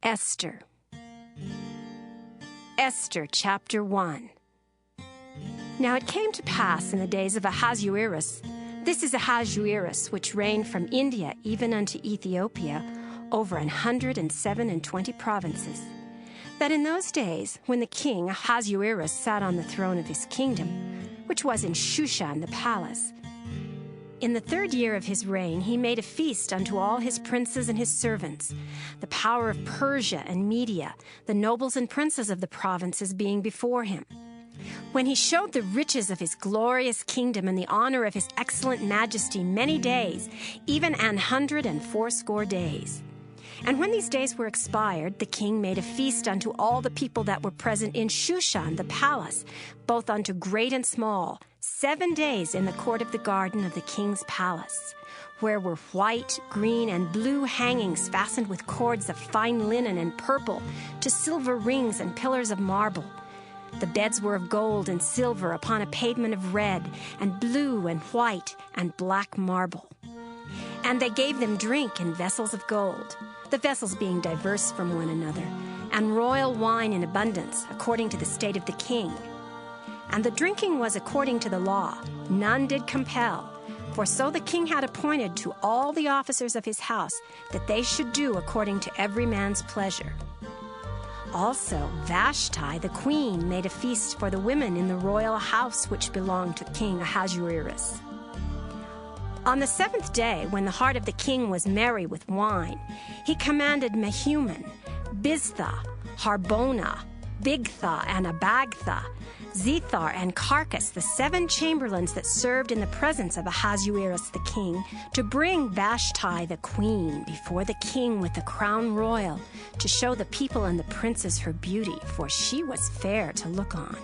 Esther. Esther chapter 1. Now it came to pass in the days of Ahasuerus, this is Ahasuerus, which reigned from India even unto Ethiopia, over 127 provinces, that in those days, when the king Ahasuerus sat on the throne of his kingdom, which was in Shushan the palace, in the 3rd year of his reign, he made a feast unto all his princes and his servants, the power of Persia and Media, the nobles and princes of the provinces being before him. When he showed the riches of his glorious kingdom and the honor of his excellent majesty many days, even 180 days. And when these days were expired, the king made a feast unto all the people that were present in Shushan the palace, both unto great and small, 7 days in the court of the garden of the king's palace, where were white, green, and blue hangings fastened with cords of fine linen and purple, to silver rings and pillars of marble. The beds were of gold and silver upon a pavement of red, and blue and white and black marble. And they gave them drink in vessels of gold, the vessels being diverse from one another, and royal wine in abundance, according to the state of the king. And the drinking was according to the law, none did compel, for so the king had appointed to all the officers of his house that they should do according to every man's pleasure. Also Vashti the queen made a feast for the women in the royal house which belonged to King Ahasuerus. On the 7th day, when the heart of the king was merry with wine, he commanded Mehuman, Biztha, Harbona, Bigtha, and Abagtha, Zethar, and Carcas, the 7 chamberlains that served in the presence of Ahasuerus the king, to bring Vashti the queen before the king with the crown royal, to show the people and the princes her beauty, for she was fair to look on.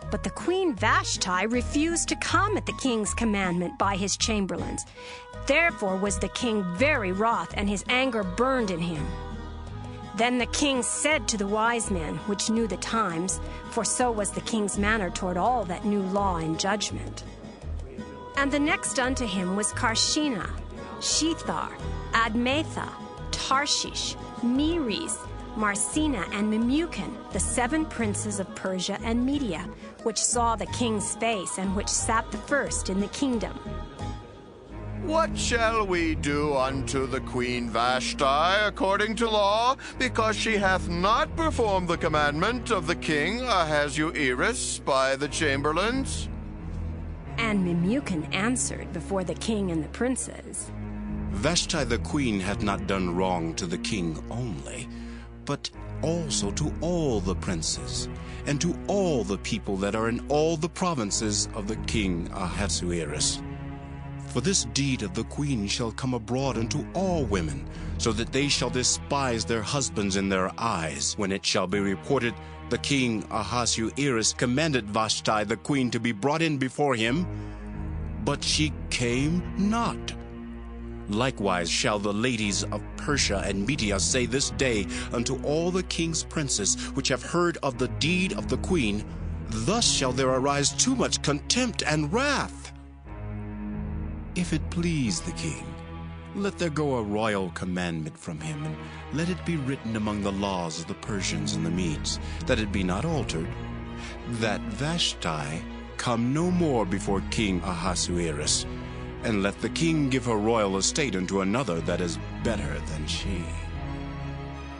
But the queen Vashti refused to come at the king's commandment by his chamberlains. Therefore was the king very wroth, and his anger burned in him. Then the king said to the wise men, which knew the times, for so was the king's manner toward all that knew law and judgment. And the next unto him was Carshena, Shethar, Admatha, Tarshish, Meres, Marcina, and Memucan, the 7 princes of Persia and Media, which saw the king's face, and which sat the first in the kingdom. What shall we do unto the queen Vashti according to law, because she hath not performed the commandment of the king Ahasuerus by the chamberlains? And Memucan answered before the king and the princes, Vashti the queen hath not done wrong to the king only, but also to all the princes, and to all the people that are in all the provinces of the king Ahasuerus. For this deed of the queen shall come abroad unto all women, so that they shall despise their husbands in their eyes, when it shall be reported, the king Ahasuerus commanded Vashti the queen to be brought in before him, but she came not. Likewise shall the ladies of Persia and Media say this day unto all the king's princes, which have heard of the deed of the queen, thus shall there arise too much contempt and wrath. If it please the king, let there go a royal commandment from him, and let it be written among the laws of the Persians and the Medes, that it be not altered, that Vashti come no more before King Ahasuerus, and let the king give her royal estate unto another that is better than she.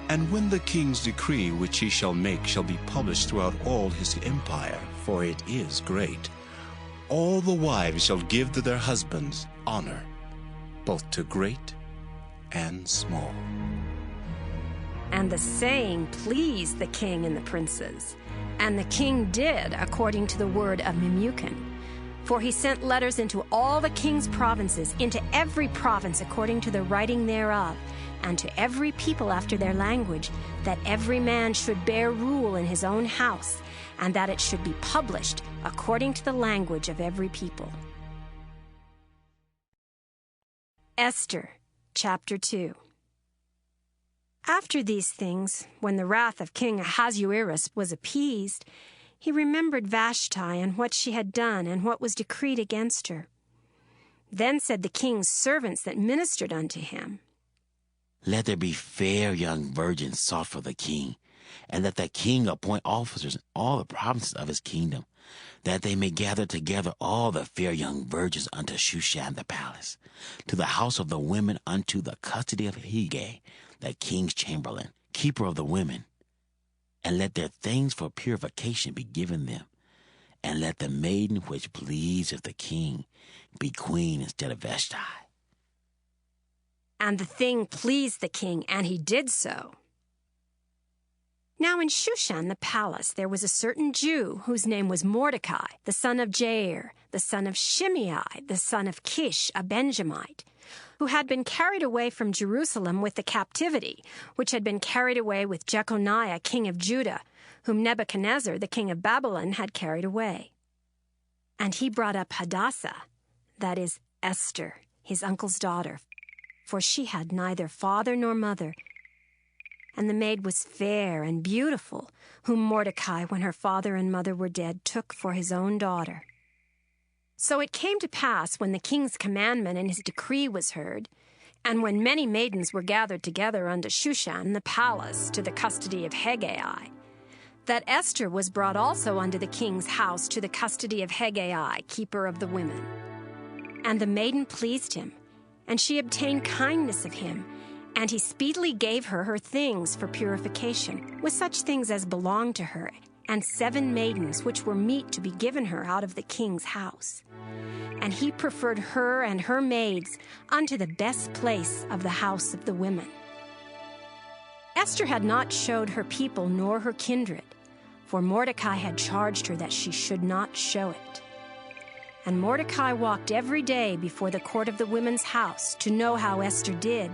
And when the king's decree which he shall make shall be published throughout all his empire, for it is great, all the wives shall give to their husbands honor, both to great and small. And the saying pleased the king and the princes. And the king did according to the word of Memucan. For he sent letters into all the king's provinces, into every province according to the writing thereof, and to every people after their language, that every man should bear rule in his own house, and that it should be published according to the language of every people. Esther, chapter 2. After these things, when the wrath of King Ahasuerus was appeased, he remembered Vashti and what she had done and what was decreed against her. Then said the king's servants that ministered unto him, Let there be fair young virgins sought for the king, and let the king appoint officers in all the provinces of his kingdom, that they may gather together all the fair young virgins unto Shushan the palace, to the house of the women unto the custody of Hegai, the king's chamberlain, keeper of the women. And let their things for purification be given them, and let the maiden which pleaseth the king be queen instead of Vashti. And the thing pleased the king, and he did so. Now in Shushan the palace there was a certain Jew whose name was Mordecai, the son of Jair, the son of Shimei, the son of Kish, a Benjamite, who had been carried away from Jerusalem with the captivity, which had been carried away with Jeconiah, king of Judah, whom Nebuchadnezzar, the king of Babylon, had carried away. And he brought up Hadassah, that is, Esther, his uncle's daughter, for she had neither father nor mother. And the maid was fair and beautiful, whom Mordecai, when her father and mother were dead, took for his own daughter. So it came to pass, when the king's commandment and his decree was heard, and when many maidens were gathered together unto Shushan the palace to the custody of Hegai, that Esther was brought also unto the king's house to the custody of Hegai, keeper of the women. And the maiden pleased him, and she obtained kindness of him, and he speedily gave her her things for purification, with such things as belonged to her, and 7 maidens which were meet to be given her out of the king's house. And he preferred her and her maids unto the best place of the house of the women. Esther had not showed her people nor her kindred, for Mordecai had charged her that she should not show it. And Mordecai walked every day before the court of the women's house to know how Esther did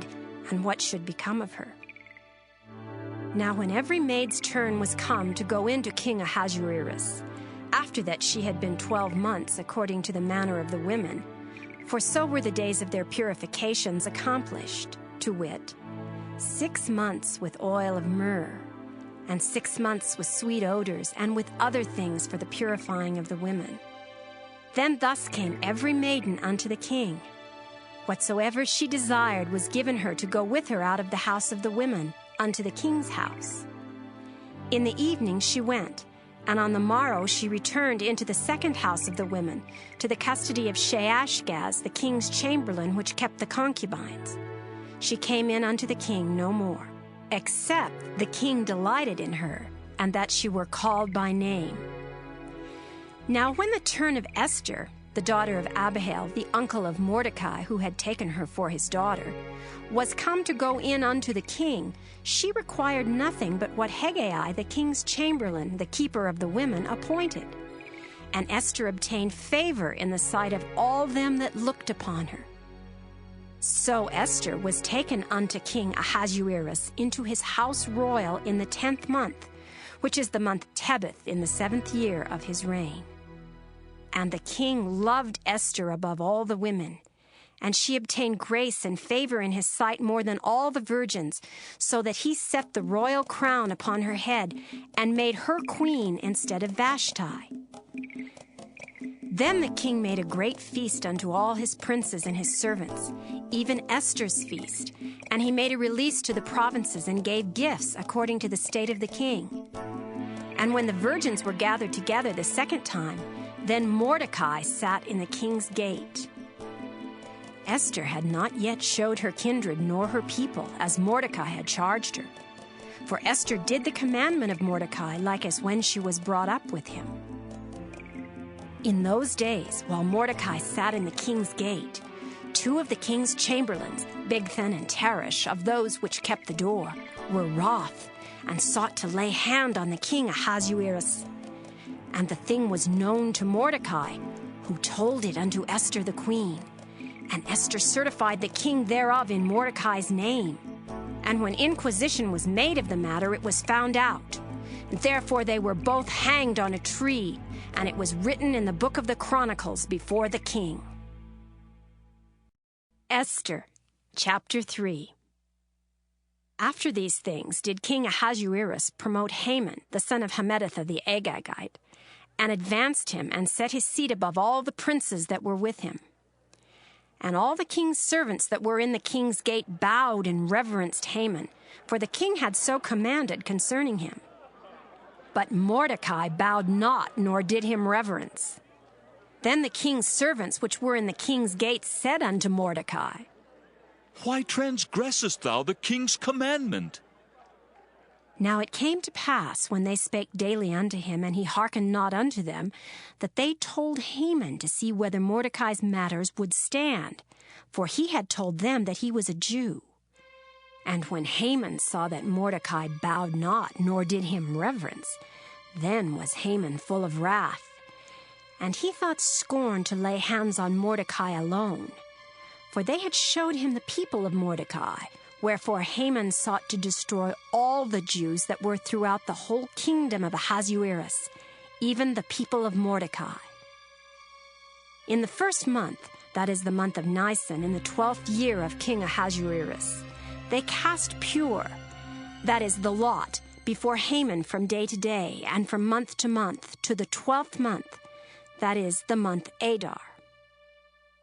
and what should become of her. Now when every maid's turn was come to go in to King Ahasuerus, after that she had been 12 months according to the manner of the women, for so were the days of their purifications accomplished, to wit, 6 months with oil of myrrh, and 6 months with sweet odors, and with other things for the purifying of the women. Then thus came every maiden unto the king. Whatsoever she desired was given her to go with her out of the house of the women unto the king's house. In the evening she went, and on the morrow she returned into the second house of the women, to the custody of Sheashgaz, the king's chamberlain, which kept the concubines. She came in unto the king no more, except the king delighted in her, and that she were called by name. Now when the turn of Esther, the daughter of Abihail, the uncle of Mordecai, who had taken her for his daughter, was come to go in unto the king, she required nothing but what Hegai, the king's chamberlain, the keeper of the women, appointed. And Esther obtained favor in the sight of all them that looked upon her. So Esther was taken unto King Ahasuerus into his house royal in the 10th month, which is the month Tebeth, in the 7th year of his reign. And the king loved Esther above all the women, and she obtained grace and favor in his sight more than all the virgins, so that he set the royal crown upon her head and made her queen instead of Vashti. Then the king made a great feast unto all his princes and his servants, even Esther's feast, and he made a release to the provinces and gave gifts according to the state of the king. And when the virgins were gathered together the second time, then Mordecai sat in the king's gate. Esther had not yet showed her kindred nor her people, as Mordecai had charged her. For Esther did the commandment of Mordecai, like as when she was brought up with him. In those days, while Mordecai sat in the king's gate, 2 of the king's chamberlains, Bigthan and Teresh, of those which kept the door, were wroth, and sought to lay hand on the king Ahasuerus. And the thing was known to Mordecai, who told it unto Esther the queen. And Esther certified the king thereof in Mordecai's name. And when inquisition was made of the matter, it was found out. Therefore they were both hanged on a tree, and it was written in the book of the Chronicles before the king. Esther, chapter 3. After these things did King Ahasuerus promote Haman, the son of Hammedatha the Agagite, and advanced him and set his seat above all the princes that were with him. And all the king's servants that were in the king's gate bowed and reverenced Haman, for the king had so commanded concerning him. But Mordecai bowed not, nor did him reverence. Then the king's servants which were in the king's gate said unto Mordecai, Why transgressest thou the king's commandment? Now it came to pass, when they spake daily unto him, and he hearkened not unto them, that they told Haman to see whether Mordecai's matters would stand, for he had told them that he was a Jew. And when Haman saw that Mordecai bowed not, nor did him reverence, then was Haman full of wrath. And he thought scorn to lay hands on Mordecai alone, for they had showed him the people of Mordecai. Wherefore Haman sought to destroy all the Jews that were throughout the whole kingdom of Ahasuerus, even the people of Mordecai. In the 1st month, that is the month of Nisan, in the 12th year of King Ahasuerus, they cast pure, that is the lot, before Haman from day to day, and from month to month, to the 12th month, that is the month Adar.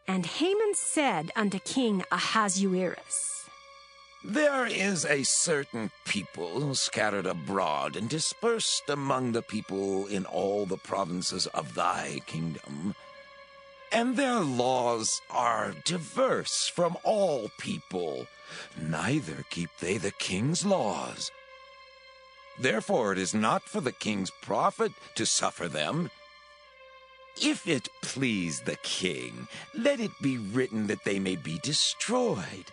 And Haman said unto King Ahasuerus, There is a certain people scattered abroad and dispersed among the people in all the provinces of thy kingdom, and their laws are diverse from all people, neither keep they the king's laws. Therefore it is not for the king's profit to suffer them. If it please the king, let it be written that they may be destroyed,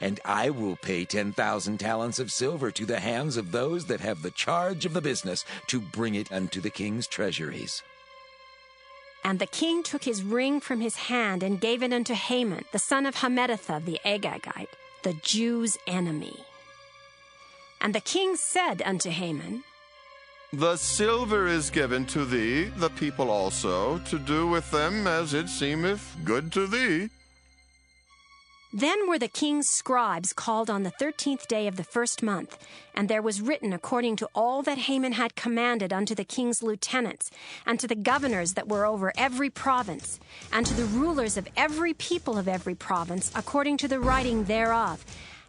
and I will pay 10,000 talents of silver to the hands of those that have the charge of the business, to bring it unto the king's treasuries. And the king took his ring from his hand, and gave it unto Haman, the son of Hammedatha the Agagite, the Jews' enemy. And the king said unto Haman, The silver is given to thee, the people also, to do with them as it seemeth good to thee. Then were the king's scribes called on the 13th day of the 1st month, and there was written according to all that Haman had commanded unto the king's lieutenants, and to the governors that were over every province, and to the rulers of every people of every province, according to the writing thereof,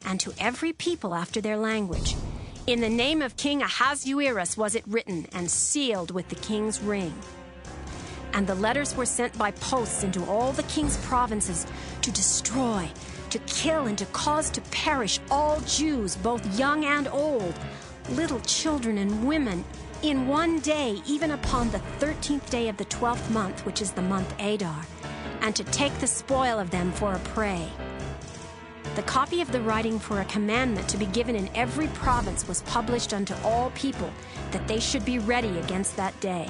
and to every people after their language. In the name of King Ahasuerus was it written, and sealed with the king's ring. And the letters were sent by posts into all the king's provinces, to destroy, to kill, and to cause to perish all Jews, both young and old, little children and women, in one day, even upon the 13th day of the 12th month, which is the month Adar, and to take the spoil of them for a prey. The copy of the writing for a commandment to be given in every province was published unto all people, that they should be ready against that day.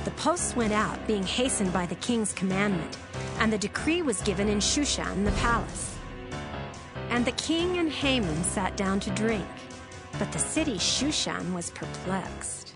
The posts went out, being hastened by the king's commandment, and the decree was given in Shushan the palace. And the king and Haman sat down to drink, but the city Shushan was perplexed.